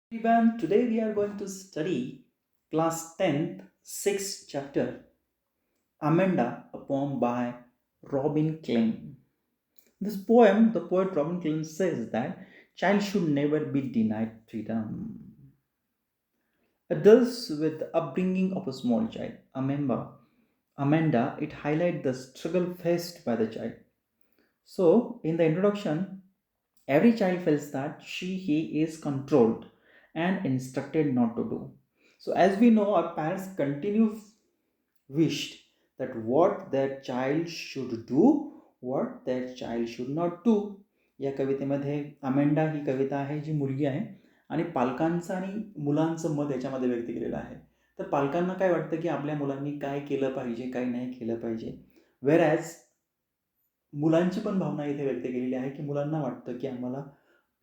Everyone, today we are going to study class 10th, 6th chapter, Amanda, a poem by Robin Klein. This poem, the poet Robin Klein says that child should never be denied freedom. It deals with the upbringing of a small child. Amanda, it highlights the struggle faced by the child. So, in the introduction, every child feels that he is controlled and instructed not to do. So, as we know, our parents continue wished that what their child should do, what their child should not do. या कवितेमध्ये Amanda ही कविता आहे जी मुलगी आहे आणि पालकांचं आणि मुलांचं मत याच्यामध्ये व्यक्त केलेलं आहे. तर पालकांना काय वाटतं की आपल्या मुलांनी काय केलं पाहिजे, काय नाही केलं पाहिजे. वेअर ॲज मुलांची पण भावना इथे व्यक्त केलेली आहे की मुलांना वाटतं की आम्हाला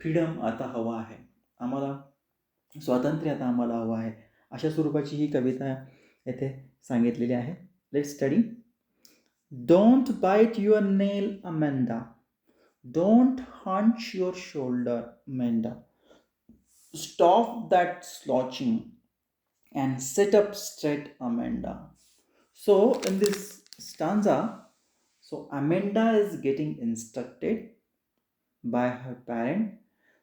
फ्रीडम आता हवा आहे, आम्हाला स्वातंत्र्य आता आम्हाला हवं आहे. अशा स्वरूपाची ही कविता येथे सांगितलेली आहे. Let's study. Don't bite your nail Amanda, don't hunch your shoulder Amanda, stop that slouching and sit up straight Amanda. So in this stanza, so Amanda is getting instructed by her parent.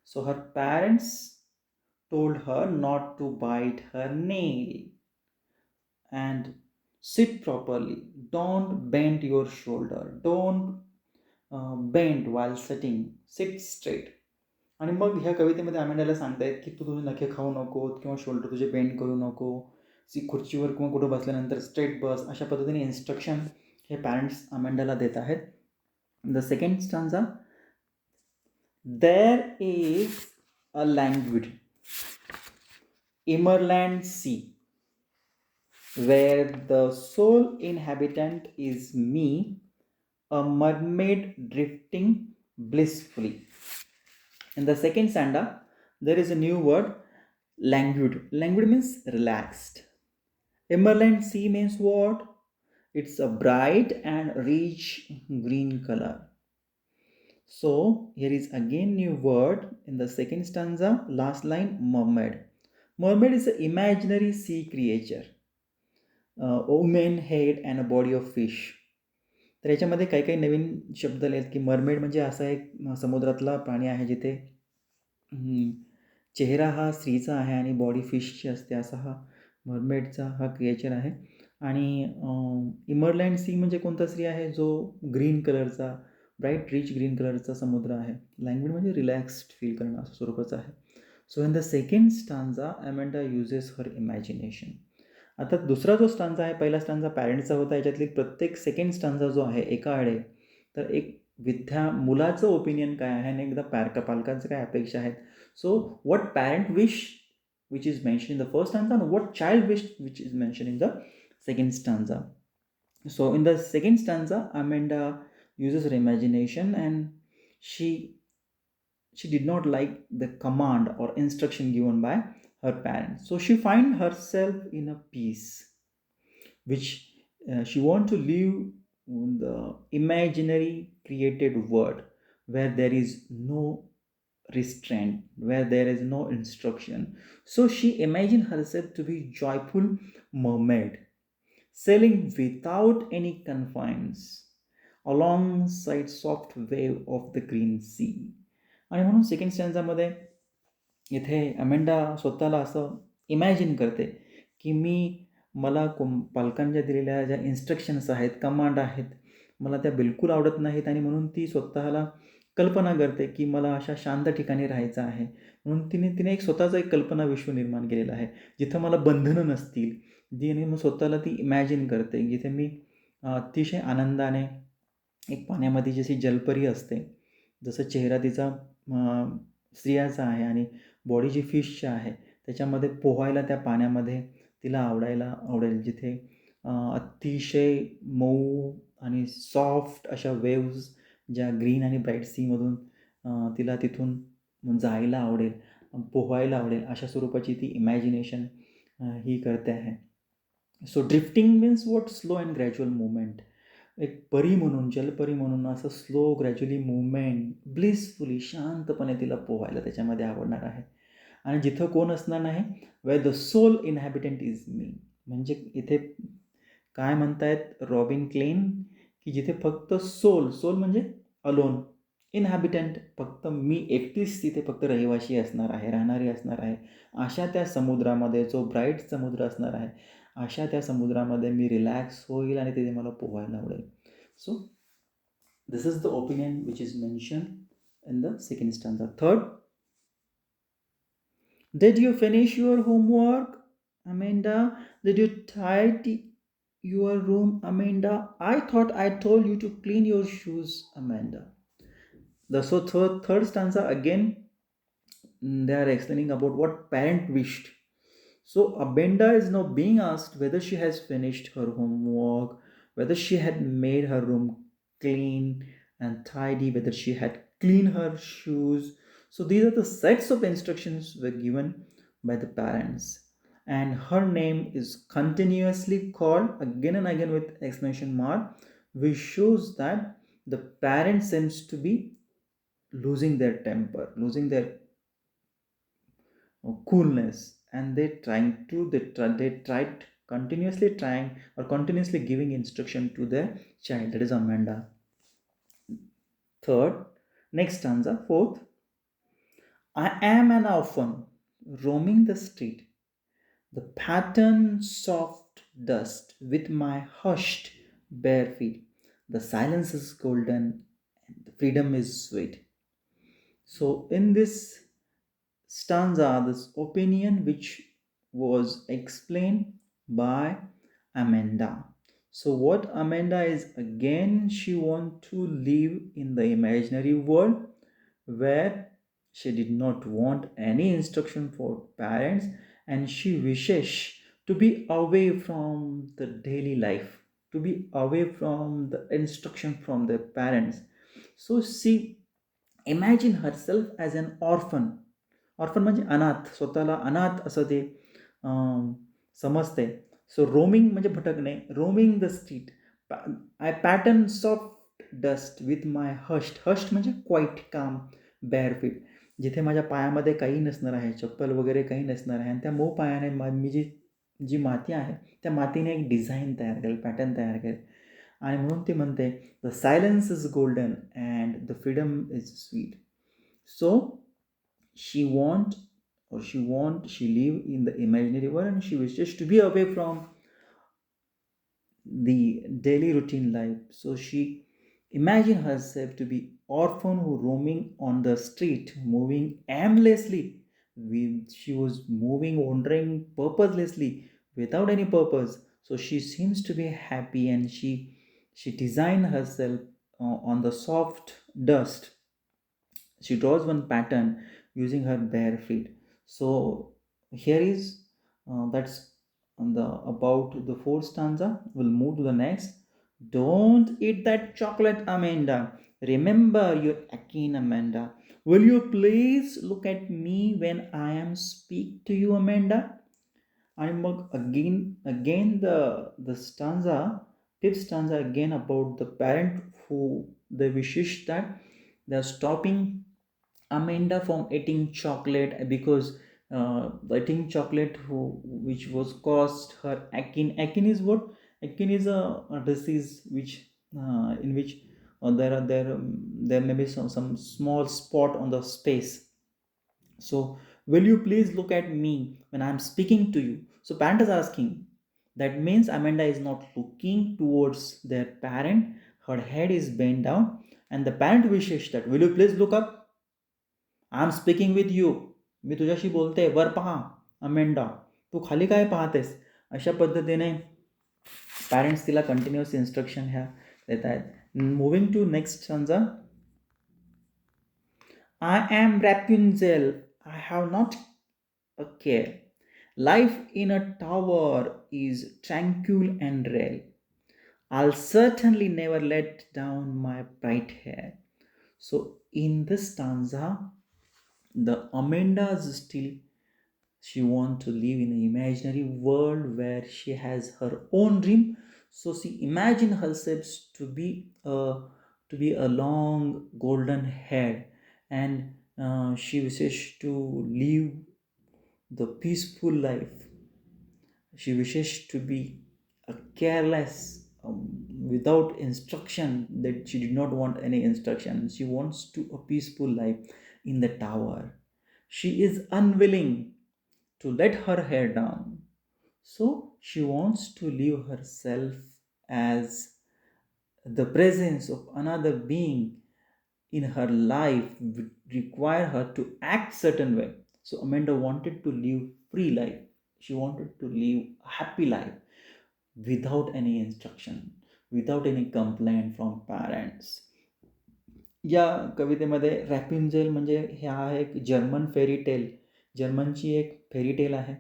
So her parents told her not to bite her nail and sit properly. Don't bend your shoulder. Don't bend while sitting. Sit straight. आणि मग ह्या कवितेमध्ये अमेंडाला सांगतायत की तू तुझे नखे खाऊ नको किंवा शोल्डर तुझे बेंड करू नको, खुर्चीवर किंवा कुठं बसल्यानंतर स्ट्रेट बस, अशा पद्धतीने इन्स्ट्रक्शन हे पॅरेंट्स अमेंडाला देत आहेत. The second stanza, there is a languid emerald sea where the sole inhabitant is me, a mermaid drifting blissfully. In the second stanza, there is a new word, languid. Languid means relaxed. Emerald sea means what? It's a bright and rich green color. So here is again new word in the second stanza, last line, mermaid. Mermaid is an imaginary sea creature. Women head and a body of fish. तर याच्यामध्ये काही काही नवीन शब्द आले आहेत की mermaid म्हणजे असा एक समुद्रातला प्राणी आहे जिथे चेहरा हा स्त्रीचा आहे आणि बॉडी फिशची असते, असा हा मरमेडचा हा क्रिएचर आहे. आणि इमरलँड सी म्हणजे कोणता स्त्री आहे, जो ग्रीन कलरचा, ब्राईट रिच ग्रीन कलरचा समुद्र आहे. लँग्वेज म्हणजे रिलॅक्स्ड फील करणं असं स्वरूपाचं आहे. So in the second stanza Amanda uses her imagination. आता दुसरा जो स्टांजा आहे, पहिला स्टांजा पॅरेंट्सचा होता, याच्यातली प्रत्येक सेकंड स्टांजा जो आहे एकाआडे, तर एक मुलाचं ओपिनियन काय आहे आणि एकदा पालकांचं काय अपेक्षा आहेत. So what parent wish which is mention in the first stanza आणि what child wish which is mention in the second stanza. So in the second stanza Amanda uses her imagination and she did not like the command or instruction given by her parents. So she find herself in a peace which she want to live in the imaginary created world where there is no restraint, where there is no instruction. So she imagined herself to be joyful mermaid sailing without any confines alongside soft wave of the green sea. आणि म्हणून second स्टॅन्झामध्ये इथे Amanda स्वतःला असं imagine करते की मला पालकांच्या दिलेल्या ज्या इन्स्ट्रक्शन्स आहेत, कमांड आहेत, मला त्या बिलकुल आवडत नाहीत आणि म्हणून ती स्वतःला कल्पना करते की मला अशा शांत ठिकाणी राहायचं आहे. म्हणून तिने एक स्वतःचं एक कल्पना विश्व निर्माण केलेलं आहे जिथं मला बंधनं नसतील. जिने मग स्वतःला ती इमॅजिन करते जिथे मी अतिशय आनंदाने एक पाण्यामध्ये जशी जलपरी असते, जसं चेहरा तिचा स्त्रियाचा आहे आणि बॉडी जी फिशची आहे, त्याच्यामध्ये पोहायला त्या पाण्यामध्ये तिला आवडेल. जिथे अतिशय मऊ आणि सॉफ्ट अशा वेव्ज ज्या ग्रीन आणि ब्राईट सीमधून तिला तिथून जायला आवडेल, पोहायला आवडेल, अशा स्वरूपाची ती इमॅजिनेशन ही करते आहे. So drifting means what slow and gradual movement. एक परी म्हणून, जलपरी म्हणून असं स्लो ग्रॅज्युअली मुवमेंट, ब्लिसफुली शांतपणे तिला पोहायला त्याच्यामध्ये आवडणार आहे. आणि जिथं कोण असणार नाही, where the sole inhabitant is me. म्हणजे इथे काय म्हणतायत रॉबिन क्लेन, की जिथे फक्त सोल, सोल म्हणजे अलोन, इनहॅबिटंट फक्त मी एकटीच तिथे फक्त रहिवाशी असणार आहे, राहणारी असणार आहे. अशा त्या समुद्रामध्ये जो ब्राईट समुद्र असणार आहे, अशा त्या समुद्रामध्ये मी रिलॅक्स होईल आणि तिथे मला पोहायला आवडेल. So this is the opinion which is mention in the second stanza. Third, did you finish your homework, Amanda? Did you tidy your room, Amanda? I thought I told you to clean your shoes, Amanda. Third stanza again, they are explaining about what parent wished. So Amanda is now being asked whether she has finished her homework, whether she had made her room clean and tidy, whether she had cleaned her shoes. So these are the sets of instructions were given by the parents. And her name is continuously called again and again with exclamation mark, which shows that the parent seems to be losing their temper, losing their coolness, and they tried continuously trying or continuously giving instruction to their child, that is Amanda. Third, next stanza, fourth, I am an orphan roaming the street, the pattern soft dust with my hushed bare feet, the silence is golden and the freedom is sweet. So in this stanza, this opinion which was explained by Amanda. So what Amanda is, again, she want to live in the imaginary world where she did not want any instruction for parents, and she wishes to be away from the daily life, to be away from the instruction from their parents. So she imagine herself as an orphan. Orphan म्हणजे अनाथ, स्वतःला अनाथ असं ते समजते. So roaming म्हणजे भटकणे, roaming the street, I pattern soft dust with my hushed, hushed म्हणजे क्वाईट काम, बेअर फीट, जिथे माझ्या पायामध्ये काही नसणार आहे, चप्पल वगैरे काही नसणार आहे, आणि त्या मऊ पायाने मी जी जी माती आहे त्या मातीने एक डिझाईन तयार करेल, पॅटर्न तयार करेल. आणि म्हणून ती म्हणते the silence is golden and the freedom is sweet. So she live in the imaginary world, and she wishes to be away from the daily routine life. So she imagine herself to be orphan who roaming on the street, moving aimlessly. She was moving, wandering purposelessly, without any purpose. So she seems to be happy, and she designed herself on the soft dust. She draws one pattern using her bare feet. So here is that's on the about the fourth stanza. We'll move to the next. Don't eat that chocolate, Amanda. Remember your aching, Amanda. Will you please look at me when I am speak to you, Amanda? And again the stanza, fifth stanza again about the parent who they wishes that they're stopping Amanda from eating chocolate because eating chocolate which was caused her acne. Acne is what? Acne is a disease which in which there may be some small spot on the space. So will you please look at me when I am speaking to you? So parent is asking. That means Amanda is not looking towards their parent. Her head is bent down, and the parent wishes that will you please look up? I am speaking with you. मी तुझ्याशी बोलते, वर पहा Amanda, तू खाली काय पाहतेस, अशा पद्धतीने parents तिला कंटिन्युअस इन्स्ट्रक्शन ह्या देत आहेत. Moving to next stanza. I am Rapunzel, I have not a care. Life in a tower is tranquil and real. I'll certainly never let down my bright hair. So in this stanza, the Amandas still she want to live in an imaginary world where she has her own dream. So she imagine herself to be a long golden hair, and she wishes to live the peaceful life. She wishes to be a careless, without instruction, that she did not want any instruction. She wants to a peaceful life in the tower. She is unwilling to let her hair down. So she wants to leave herself as the presence of another being in her life would require her to act certain way. So Amanda wanted to live free life. She wanted to live a happy life without any instruction, without any complaint from parents. या कवितेमध्ये रॅपिंजेल म्हणजे ह्या एक German fairy tell, जर्मनची एक fairy tale आहे,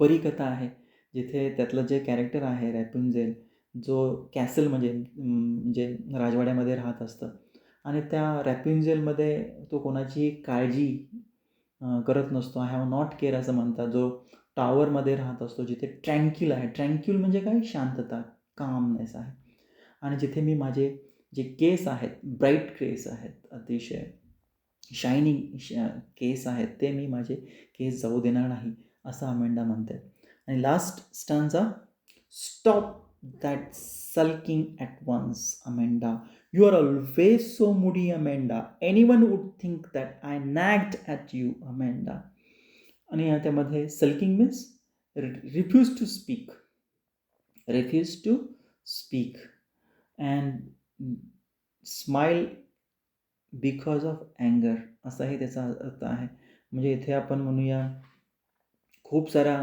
परीकथा आहे, जिथे त्यातलं जे character आहे रॅपिंजेल, जो कॅसल म्हणजे राजवाड्यामध्ये राहत असतं आणि त्या रॅपिंजेलमध्ये तो कोणाची काळजी करत नसतो. आय हॅव नॉट केअर असं म्हणतात. जो टॉवरमध्ये राहत असतो, जिथे ट्रँक्युल आहे. ट्रँक्युल म्हणजे काय? शांतता, कामनेस आहे. आणि जिथे मी माझे जे केस आहेत, ब्राईट केस आहेत, अतिशय शायनिंग केस आहेत, ते मी माझे केस जाऊ देणार नाही, असं अमेंडा म्हणते. आणि last stanza, stop that sulking at once Amanda. You are always so moody, Amanda. Anyone would think that I nagged at you, Amanda. आणि त्यामध्ये sulking means refuse to speak, refuse to speak and smile because of अँगर, असाही त्याचा अर्थ आहे. म्हणजे इथे आपण म्हणूया खूप साऱ्या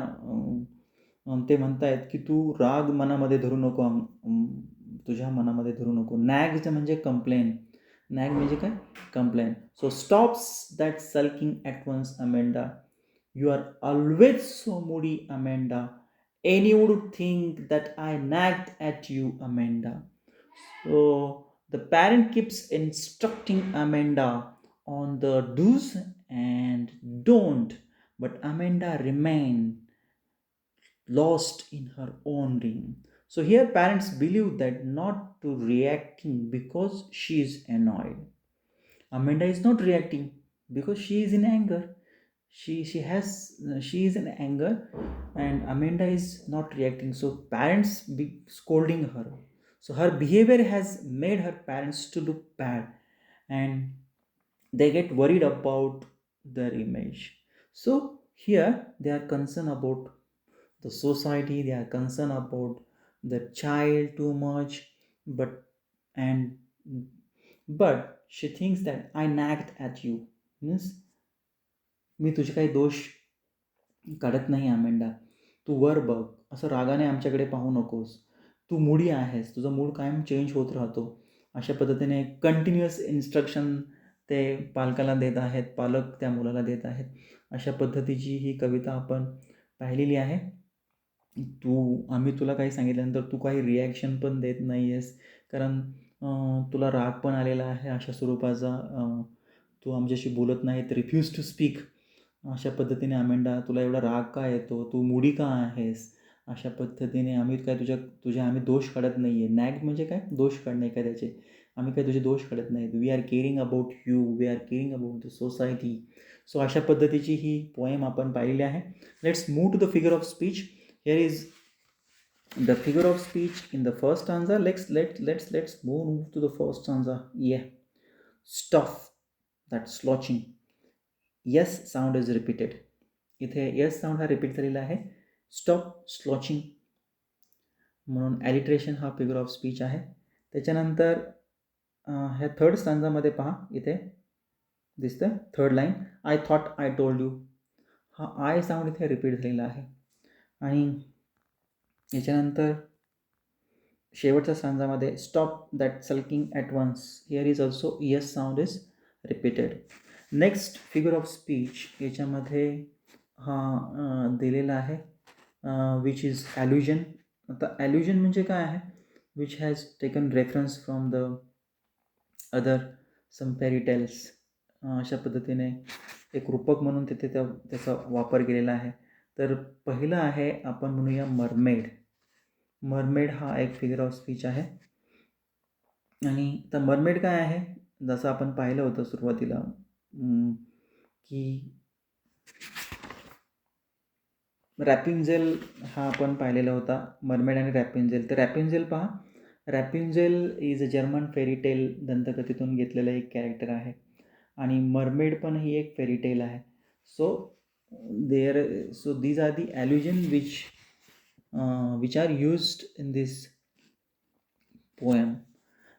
ते म्हणतायत की तू राग मनामध्ये धरू नको, तुझ्या मनामध्ये धरू नको. नॅग म्हणजे कंप्लेन, नॅग म्हणजे काय? Complain. So stops that sulking at once Amanda. You are always so moody Amanda. Any would think that I nagged at you Amanda. So the parent keeps instructing Amanda on the do's and don't, but Amanda remained lost in her own dream. So here parents believe that not to reacting because she is annoyed. Amanda is not reacting because she is in anger. She is in anger, and Amanda is not reacting. So parents be scolding her. So her behavior has made her parents to look bad, and they get worried about their image. So here they are concerned about the society, they are concerned about the child too much, but and but she thinks that I nagged at you, means मी तुझे काही दोष काढत नाही Amanda, तू वर बघ, असं रागाने आमच्याकडे पाहू नकोस, तू मूडी आहेस, तुझा मूड कायम चेंज होत राहतो. अशा पद्धतीने कंटिन्युअस इन्स्ट्रक्शन ते पालकाला देत आहेत, पालक त्या मुलाला देत आहेत. अशा पद्धतीची ही कविता आपण पाहिलेली आहे. आम्ही तुला काही सांगितल्यानंतर तू काही रिॲक्शन पण देत नाही आहेस, कारण तुला राग पण आलेला आहे अशा स्वरूपाचा. तू आमच्याशी बोलत नाही, रिफ्यूज टू स्पीक. अशा पद्धतीने अमेंडा, तुला एवढा राग का येतो, तू मूडी का आहेस, अशा पद्धतीने आम्ही काय तुझे आम्ही दोष काढत नाही आहे. नॅग म्हणजे काय? दोष काढणे एखाद्याचे. आम्ही काय तुझे दोष काढत नाहीत. We are caring about you, we are caring about the society. So अशा पद्धतीची ही पोएम आपण पाहिलेली आहे. Let's move to the figure of speech. Here is the figure of speech in the first stanza. Let's move to the first stanza. Yeah, stuff, that slouching. Yes sound is repeated. इथे yes sound हा repeat झालेला आहे. Stop, स्लॉचिंग म्हणून ॲलिट्रेशन हा figure of speech आहे. त्याच्यानंतर ह्या third स्टांजामध्ये पहा, इथे दिसतं third line, I thought I told you. हा आय साऊंड इथे रिपीट झालेला आहे. आणि याच्यानंतर शेवटच्या स्टांजामध्ये stop that sulking at once. Here is also S sound is repeated. Next figure of speech याच्यामध्ये हा दिलेला आहे विच इज ॲल्युजन. आता ॲल्युजन म्हणजे काय आहे? Which has taken reference from the other some fairy tales. अशा पद्धतीने एक रूपक म्हणून तिथे त्याचा वापर केलेला आहे. तर पहिलं आहे, आपण म्हणूया मरमेड. मरमेड हा एक फिगर ऑफ स्पीच आहे. आणि तर मरमेड काय आहे? जसं आपण पाहिलं होतं सुरुवातीला की रॅपिंजेल हा आपण पाहिलेला होता, मरमेड आणि रॅपिंजेल. तर रॅपिंजेल पहा, रॅपिंजेल इज अ जर्मन फेरीटेल दंतकथेतून घेतलेलं एक कॅरेक्टर आहे आणि मरमेड पण ही एक फेरीटेल आहे. So so these are the allusion which are used in this poem.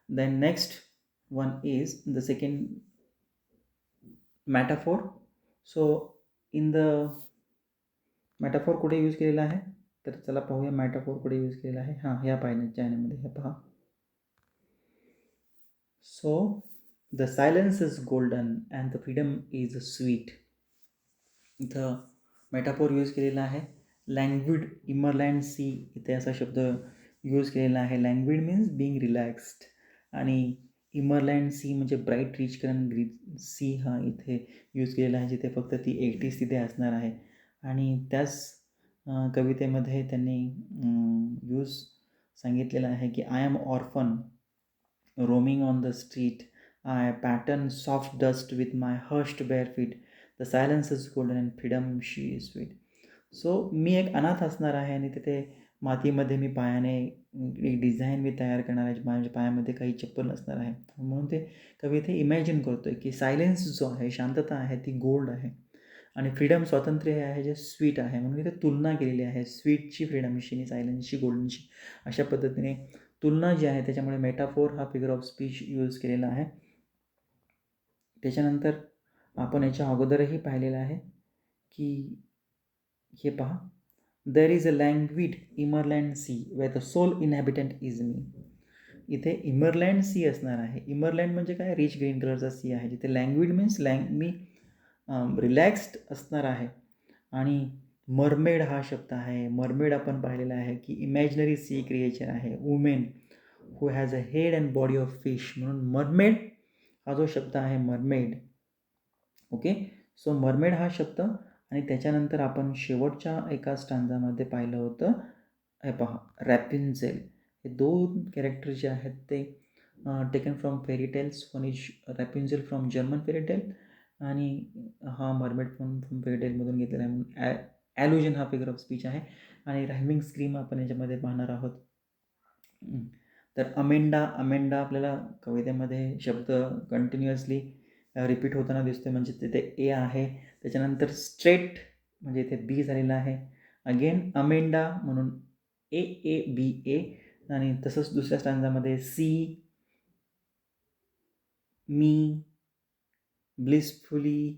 Then next one is the second metaphor. So in the metaphor कुठे यूज केलेला आहे, तर चला पाहूया metaphor कुठे यूज केलेला आहे. हां, ह्या पाहिजे मध्ये हे पहा. So the silence is golden and the freedom is sweet. इथं मेटाफोर यूज केलेला आहे. लँग्विड इमरलँड सी इथे असा शब्द यूज केलेला आहे. लँग्विड मीन्स बिंग रिलॅक्स्ड आणि इमरलँड सी म्हणजे ब्राईट रिच करन ग्रीन सी हा इथे यूज केलेला आहे, जिथे फक्त ती एकटीच तिथे असणार आहे. आणि त्याच कवितेमध्ये त्यांनी यूज सांगितलेला आहे की I am orphan roaming on the street, I pattern soft dust with my hushed bare feet, the silence is golden and freedom she is sweet. So मी एक अनाथ असणार आहे आणि तिथे मातीमध्ये मी पायाने एक डिझाईन मी तयार करणार आहे, माझ्या पायामध्ये काही चप्पल नसणार आहे. म्हणून ते कवी इथे इमॅजिन करतो आहे की सायलेन्स जो आहे, शांतता आहे, ती गोल्ड आहे आणि फ्रीडम स्वातंत्र्य हे आहे जे स्वीट आहे. म्हणून इथे तुलना केलेली आहे स्वीटची फ्रीडमशी आणि सायलेन्सची गोल्डनशी. अशा पद्धतीने तुलना जी आहे त्याच्यामुळे मेटाफोर हा फिगर ऑफ स्पीच यूज केलेला आहे. त्याच्यानंतर आपण याच्या अगोदरही पाहिलेलं आहे की हे पहा, there is a languid emerald sea where the sole inhabitant is me. इथे इमरलँड सी असणार आहे. इमरलँड म्हणजे काय, रिच ग्रीन कलरचा सी आहे, जिथे लँग्विड मीन्स मी रिलॅक्स्ड असणार आहे. आणि मरमेड हा शब्द आहे. मरमेड आपण पाहिलेला आहे की इमॅजिनरी सी क्रिएचर आहे, women who has a head and body of fish. म्हणून मरमेड हा जो शब्द आहे मरमेड, ओके. सो मरमेड हा शब्द आणि त्याच्यानंतर आपण शेवटच्या एका स्टांजामध्ये पाहिलं होतं, हे पहा रॅपिंजेल. हे दोन कॅरेक्टर जे आहेत ते taken from fairy tales. One is Rapunzel from German fairy tale आणि हा मरमेड फ्रॉम फेरी टेलमधून घेतलेला आहे. म्हणून ॲल्युजन हा फिगर ऑफ स्पीच आहे आणि रायमिंग स्क्रीम आपण याच्यामध्ये पाहणार आहोत. तर अमेंडा आपल्याला कवितेमध्ये शब्द कंटिन्युअसली रिपीट होताना दिसतो, म्हणजे तिथे ए आहे, त्याच्यानंतर स्ट्रेट म्हणजे इथे बी झालेला आहे, अगेन अमेंडा म्हणून ए आणि तसंच दुसऱ्या स्टांजामध्ये सी मी ब्लिसफुली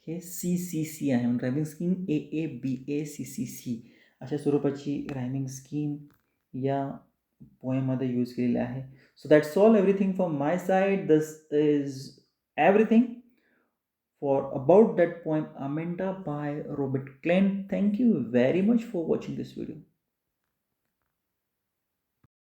हे सी आहे. म्हणून रायमिंग स्कीम AABACCC अशा स्वरूपाची रायमिंग स्कीम या पोएममध्ये यूज केलेली आहे. So that's all everything from my side. This is everything for about that poem Amenda by Robert Klein. Thank you very much for watching this video.